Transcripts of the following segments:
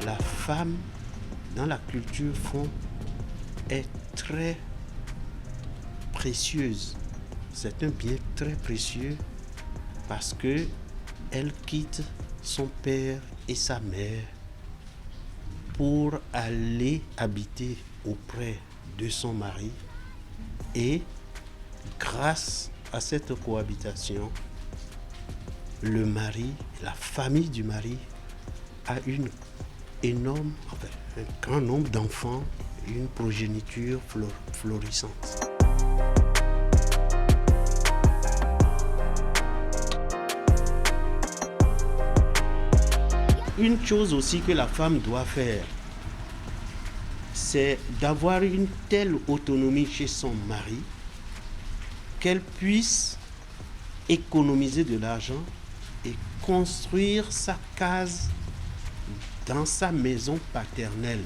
la femme dans la culture fon est très précieuse. C'est un bien très précieux parce que elle quitte son père et sa mère pour aller habiter auprès de son mari et grâce à cette cohabitation, le mari, la famille du mari a un grand nombre d'enfants, une progéniture florissante. Une chose aussi que la femme doit faire, c'est d'avoir une telle autonomie chez son mari qu'elle puisse économiser de l'argent et construire sa case dans sa maison paternelle.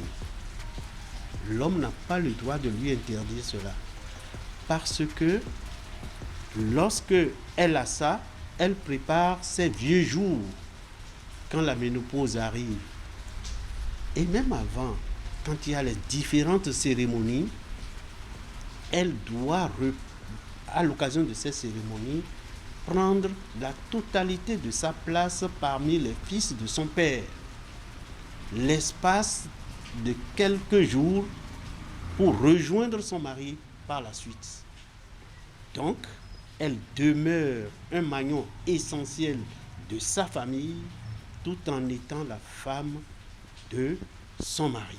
L'homme n'a pas le droit de lui interdire cela. Parce que lorsque elle a ça, elle prépare ses vieux jours quand la ménopause arrive. Et même avant, quand il y a les différentes cérémonies, elle doit, à l'occasion de ces cérémonies, prendre la totalité de sa place parmi les fils de son père. L'espace de quelques jours pour rejoindre son mari par la suite. Donc, elle demeure un maillon essentiel de sa famille tout en étant la femme de son mari.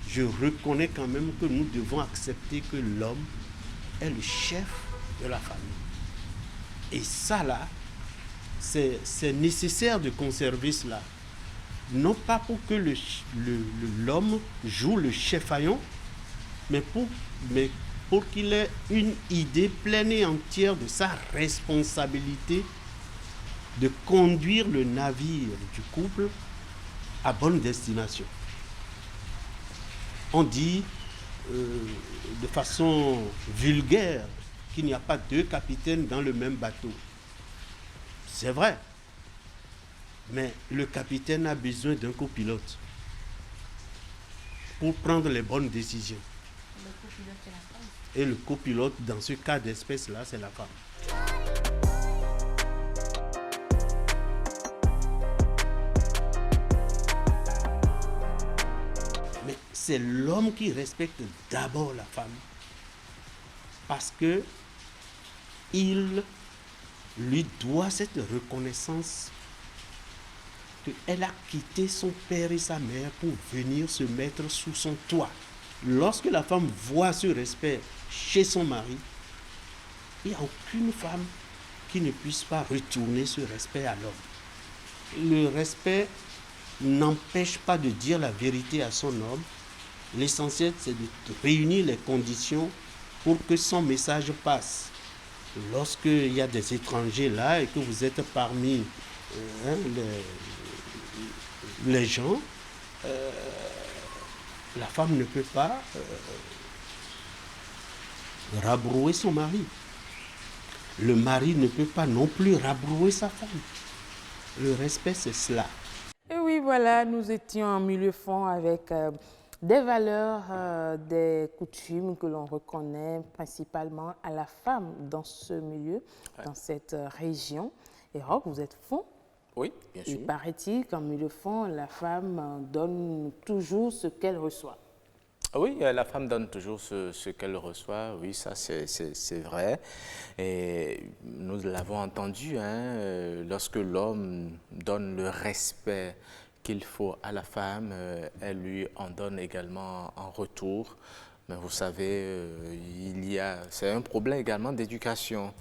Je reconnais quand même que nous devons accepter que l'homme est le chef de la famille. Et ça là, c'est nécessaire de conserver cela. Non pas pour que l'homme joue le chef-haillon, mais pour qu'il ait une idée pleine et entière de sa responsabilité de conduire le navire du couple à bonne destination. On dit de façon vulgaire qu'il n'y a pas deux capitaines dans le même bateau. C'est vrai. Mais le capitaine a besoin d'un copilote pour prendre les bonnes décisions. Le copilote, c'est la femme. Et le copilote, dans ce cas d'espèce-là, c'est la femme. Mais c'est l'homme qui respecte d'abord la femme. Parce que il lui doit cette reconnaissance qu'elle a quitté son père et sa mère pour venir se mettre sous son toit. Lorsque la femme voit ce respect chez son mari, il n'y a aucune femme qui ne puisse pas retourner ce respect à l'homme. Le respect n'empêche pas de dire la vérité à son homme. L'essentiel, c'est de réunir les conditions pour que son message passe. Lorsqu'il y a des étrangers là et que vous êtes parmi les gens, la femme ne peut pas rabrouer son mari. Le mari ne peut pas non plus rabrouer sa femme. Le respect, c'est cela. Et oui, voilà, nous étions en milieu fond avec des valeurs, des coutumes que l'on reconnaît principalement à la femme dans ce milieu, dans cette région. Et Roch, vous êtes fond. Oui, bien sûr. Il paraît-il qu'en milieu fond, la femme donne toujours ce qu'elle reçoit. Oui, la femme donne toujours ce qu'elle reçoit, oui, ça c'est vrai. Et nous l'avons entendu, hein, lorsque l'homme donne le respect qu'il faut à la femme, elle lui en donne également en retour. Mais vous savez, c'est un problème également d'éducation.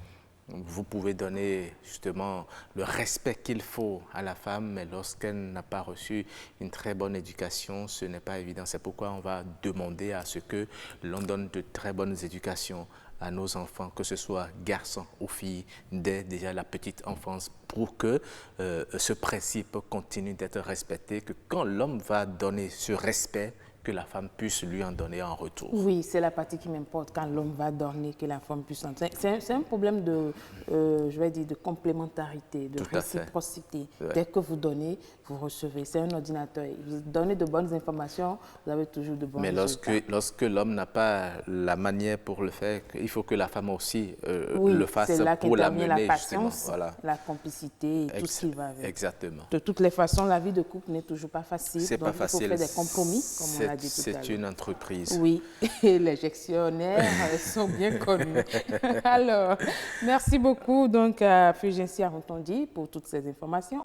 Vous pouvez donner justement le respect qu'il faut à la femme, mais lorsqu'elle n'a pas reçu une très bonne éducation, ce n'est pas évident. C'est pourquoi on va demander à ce que l'on donne de très bonnes éducations à nos enfants, que ce soit garçons ou filles, dès déjà la petite enfance, pour que ce principe continue d'être respecté, que quand l'homme va donner ce respect, que la femme puisse lui en donner en retour. Oui, c'est la partie qui m'importe quand l'homme va donner, que la femme puisse en donner. C'est un problème de, je vais dire, de complémentarité, de Tout à fait. réciprocité. Ouais. Dès que vous donnez, vous recevez. C'est un ordinateur. Vous donnez de bonnes informations, vous avez toujours de bons Mais résultats. lorsque l'homme n'a pas la manière pour le faire, il faut que la femme aussi Oui, le fasse c'est là pour qu'intervient l'amener, la justement. patience, Voilà. la complicité et tout ce qui va avec. Exactement. De toutes les façons, la vie de couple n'est toujours pas facile. C'est Donc, pas facile. il faut faire des compromis, comme on l'a dit tout à l'heure. C'est une entreprise. Oui, et les gestionnaires sont bien connus. Alors, merci beaucoup donc à Fulgencia Rotondi pour toutes ces informations.